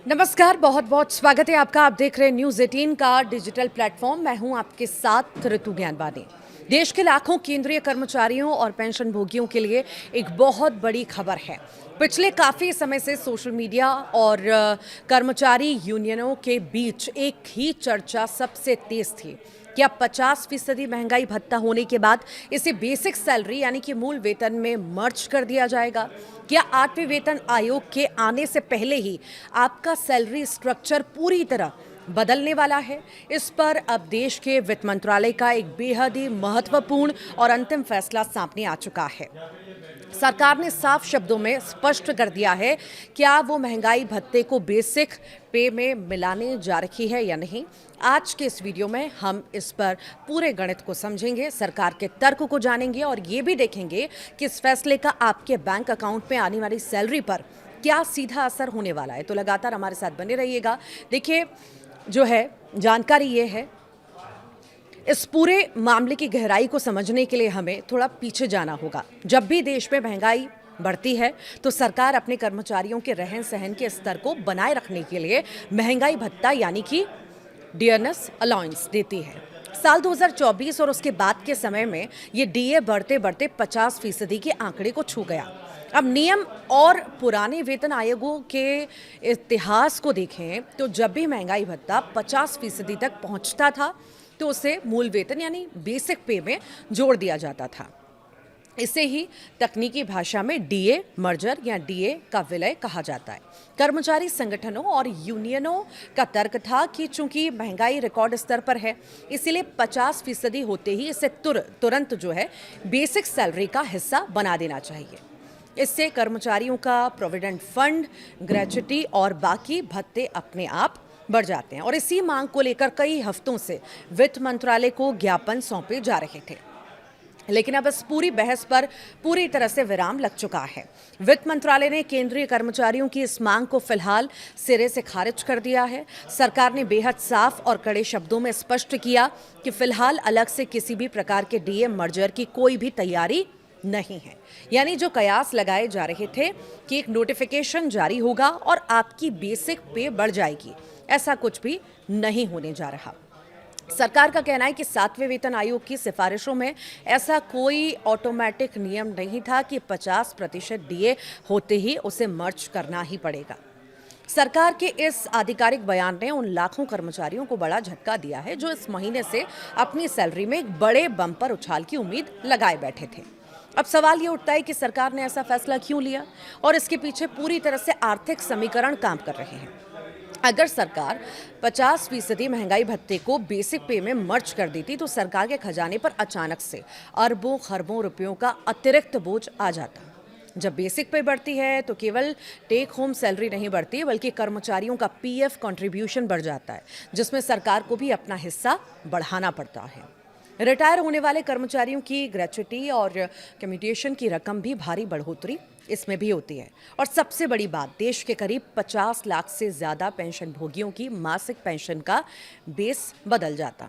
नमस्कार, बहुत बहुत स्वागत है आपका। आप देख रहे हैं न्यूज़ 18 का डिजिटल प्लेटफॉर्म। मैं हूं आपके साथ ऋतु ज्ञानवानी। देश के लाखों केंद्रीय कर्मचारियों और पेंशन भोगियों के लिए एक बहुत बड़ी खबर है। पिछले काफ़ी समय से सोशल मीडिया और कर्मचारी यूनियनों के बीच एक ही चर्चा सबसे तेज थी। क्या 50% महंगाई भत्ता होने के बाद इसे बेसिक सैलरी यानी कि मूल वेतन में मर्ज कर दिया जाएगा? क्या 8वें वेतन आयोग के आने से पहले ही आपका सैलरी स्ट्रक्चर पूरी तरह बदलने वाला है? इस पर अब देश के वित्त मंत्रालय का एक बेहद ही महत्वपूर्ण और अंतिम फैसला सामने आ चुका है। सरकार ने साफ शब्दों में स्पष्ट कर दिया है क्या वो महंगाई भत्ते को बेसिक पे में मिलाने जा रही है या नहीं। आज के इस वीडियो में हम इस पर पूरे गणित को समझेंगे, सरकार के तर्क को जानेंगे और ये भी देखेंगे कि इस फैसले का आपके बैंक अकाउंट में आने वाली सैलरी पर क्या सीधा असर होने वाला है। तो लगातार हमारे साथ बने रहिएगा। देखिए, जो है जानकारी ये है, इस पूरे मामले की गहराई को समझने के लिए हमें थोड़ा पीछे जाना होगा। जब भी देश में महंगाई बढ़ती है तो सरकार अपने कर्मचारियों के रहन सहन के स्तर को बनाए रखने के लिए महंगाई भत्ता यानी कि डियरनेस अलाउंस देती है। साल 2024 और उसके बाद के समय में ये डीए बढ़ते बढ़ते 50% के आंकड़े को छू गया। अब नियम और पुराने वेतन आयोगों के इतिहास को देखें तो जब भी महंगाई भत्ता 50% तक पहुंचता था तो उसे मूल वेतन यानी बेसिक पे में जोड़ दिया जाता था। इसे ही तकनीकी भाषा में डीए मर्जर या डीए का विलय कहा जाता है। कर्मचारी संगठनों और यूनियनों का तर्क था कि चूंकि महंगाई रिकॉर्ड स्तर पर है, इसीलिए 50% होते ही इसे तुरंत जो है बेसिक सैलरी का हिस्सा बना देना चाहिए। इससे कर्मचारियों का प्रोविडेंट फंड, ग्रेच्युटी और बाकी भत्ते अपने आप बढ़ जाते हैं। और इसी मांग को लेकर कई हफ्तों से वित्त मंत्रालय को ज्ञापन सौंपे जा रहे थे, लेकिन अब इस पूरी बहस पर पूरी तरह से विराम लग चुका है। वित्त मंत्रालय ने केंद्रीय कर्मचारियों की इस मांग को फिलहाल सिरे से खारिज कर दिया है। सरकार ने बेहद साफ और कड़े शब्दों में स्पष्ट किया कि फिलहाल अलग से किसी भी प्रकार के डीए मर्जर की कोई भी तैयारी नहीं है। यानी जो कयास लगाए जा रहे थे कि एक नोटिफिकेशन जारी होगा और आपकी बेसिक पे बढ़ जाएगी, ऐसा कुछ भी नहीं होने जा रहा। सरकार का कहना है कि 7वें वेतन आयोग की सिफारिशों में ऐसा कोई ऑटोमेटिक नियम नहीं था कि 50% डीए होते ही उसे मर्ज करना ही पड़ेगा। सरकार के इस आधिकारिक बयान ने उन लाखों कर्मचारियों को बड़ा झटका दिया है जो इस महीने से अपनी सैलरी में एक बड़े बम्पर उछाल की उम्मीद लगाए बैठे थे। अब सवाल ये उठता है कि सरकार ने ऐसा फैसला क्यों लिया और इसके पीछे पूरी तरह से आर्थिक समीकरण काम कर रहे हैं। अगर सरकार 50% महंगाई भत्ते को बेसिक पे में मर्ज कर देती तो सरकार के खजाने पर अचानक से अरबों खरबों रुपयों का अतिरिक्त बोझ आ जाता। जब बेसिक पे बढ़ती है तो केवल टेक होम सैलरी नहीं बढ़ती बल्कि कर्मचारियों का पीएफ कंट्रीब्यूशन बढ़ जाता है, जिसमें सरकार को भी अपना हिस्सा बढ़ाना पड़ता है। रिटायर होने वाले कर्मचारियों की ग्रेच्युटी और कम्यूटेशन की रकम भी भारी बढ़ोतरी इसमें भी होती है। और सबसे बड़ी बात, देश के करीब 50 लाख से ज़्यादा पेंशन भोगियों की मासिक पेंशन का बेस बदल जाता।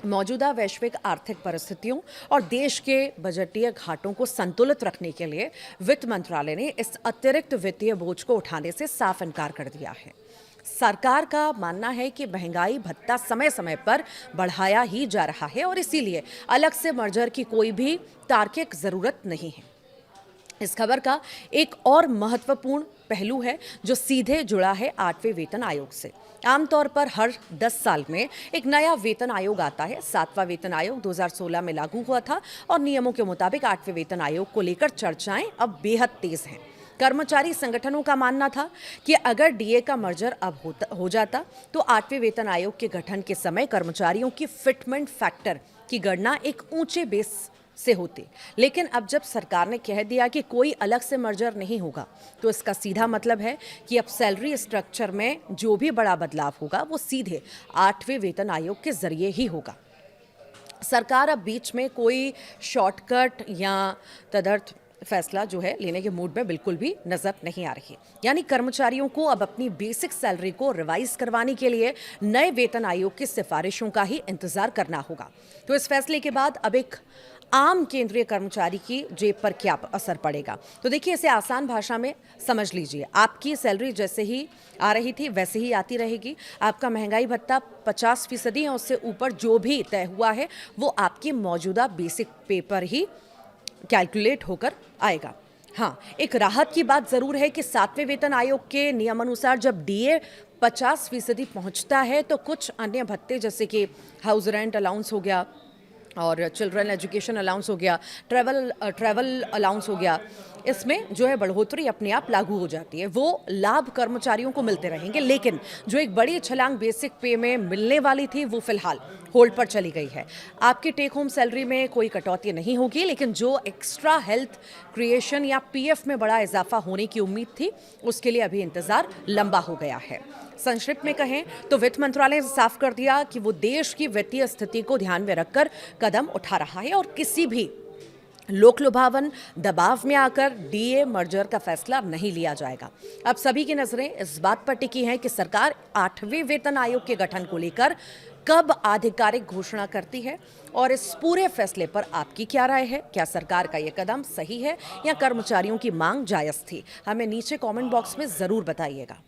मौजूदा वैश्विक आर्थिक परिस्थितियों और देश के बजटीय घाटों को संतुलित रखने के लिए वित्त मंत्रालय ने इस अतिरिक्त वित्तीय बोझ को उठाने से साफ इनकार कर दिया है। सरकार का मानना है कि महंगाई भत्ता समय समय पर बढ़ाया ही जा रहा है और इसीलिए अलग से मर्जर की कोई भी तार्किक जरूरत नहीं है। इस खबर का एक और महत्वपूर्ण पहलू है जो सीधे जुड़ा है 8वें वेतन आयोग से। आमतौर पर हर 10 साल में एक नया वेतन आयोग आता है। 7वां वेतन आयोग 2016 में लागू हुआ था और नियमों के मुताबिक 8वें वेतन आयोग को लेकर चर्चाएं अब बेहद तेज हैं। कर्मचारी संगठनों का मानना था कि अगर डीए का मर्जर अब हो जाता तो 8वें वेतन आयोग के गठन के समय कर्मचारियों की फिटमेंट फैक्टर की गणना एक ऊंचे बेस से होती। लेकिन अब जब सरकार ने कह दिया कि कोई अलग से मर्जर नहीं होगा तो इसका सीधा मतलब है कि अब सैलरी स्ट्रक्चर में जो भी बड़ा बदलाव होगा वो सीधे 8वें वेतन आयोग के जरिए ही होगा। सरकार अब बीच में कोई शॉर्टकट या तदर्थ फैसला जो है लेने के मूड में बिल्कुल भी नजर नहीं आ रही। यानी कर्मचारियों को अब अपनी बेसिक सैलरी को रिवाइज करवाने के लिए नए वेतन आयोग की सिफारिशों का ही इंतजार करना होगा। तो इस फैसले के बाद अब एक आम केंद्रीय कर्मचारी की जेब पर क्या असर पड़ेगा। तो देखिए, इसे आसान भाषा में समझ लीजिए। आपकी सैलरी जैसे ही आ रही थी वैसे ही आती रहेगी। आपका महंगाई भत्ता 50% या उससे ऊपर जो भी तय हुआ है वो आपकी मौजूदा बेसिक पे पर ही कैलकुलेट होकर आएगा। हाँ, एक राहत की बात ज़रूर है कि 7वें वेतन आयोग के नियमानुसार जब डीए 50% पहुंचता है तो कुछ अन्य भत्ते जैसे कि हाउस रेंट अलाउंस हो गया और चिल्ड्रन एजुकेशन अलाउंस हो गया, ट्रैवल अलाउंस हो गया, इसमें जो है बढ़ोतरी अपने आप लागू हो जाती है। वो लाभ कर्मचारियों को मिलते रहेंगे, लेकिन जो एक बड़ी छलांग बेसिक पे में मिलने वाली थी वो फिलहाल होल्ड पर चली गई है। आपकी टेक होम सैलरी में कोई कटौती नहीं होगी, लेकिन जो एक्स्ट्रा हेल्थ क्रिएशन या पीएफ में बड़ा इजाफा होने की उम्मीद थी उसके लिए अभी इंतजार लंबा हो गया है। संक्षिप्त में कहें तो वित्त मंत्रालय ने साफ कर दिया कि वो देश की वित्तीय स्थिति को ध्यान में रखकर कदम उठा रहा है और किसी भी लोक लुभावन दबाव में आकर डीए मर्जर का फैसला नहीं लिया जाएगा। अब सभी की नजरें इस बात पर टिकी हैं कि सरकार 8वें वेतन आयोग के गठन को लेकर कब आधिकारिक घोषणा करती है और इस पूरे फैसले पर आपकी क्या राय है। क्या सरकार का यह कदम सही है या कर्मचारियों की मांग जायज थी? हमें नीचे कमेंट बॉक्स में जरूर बताइएगा।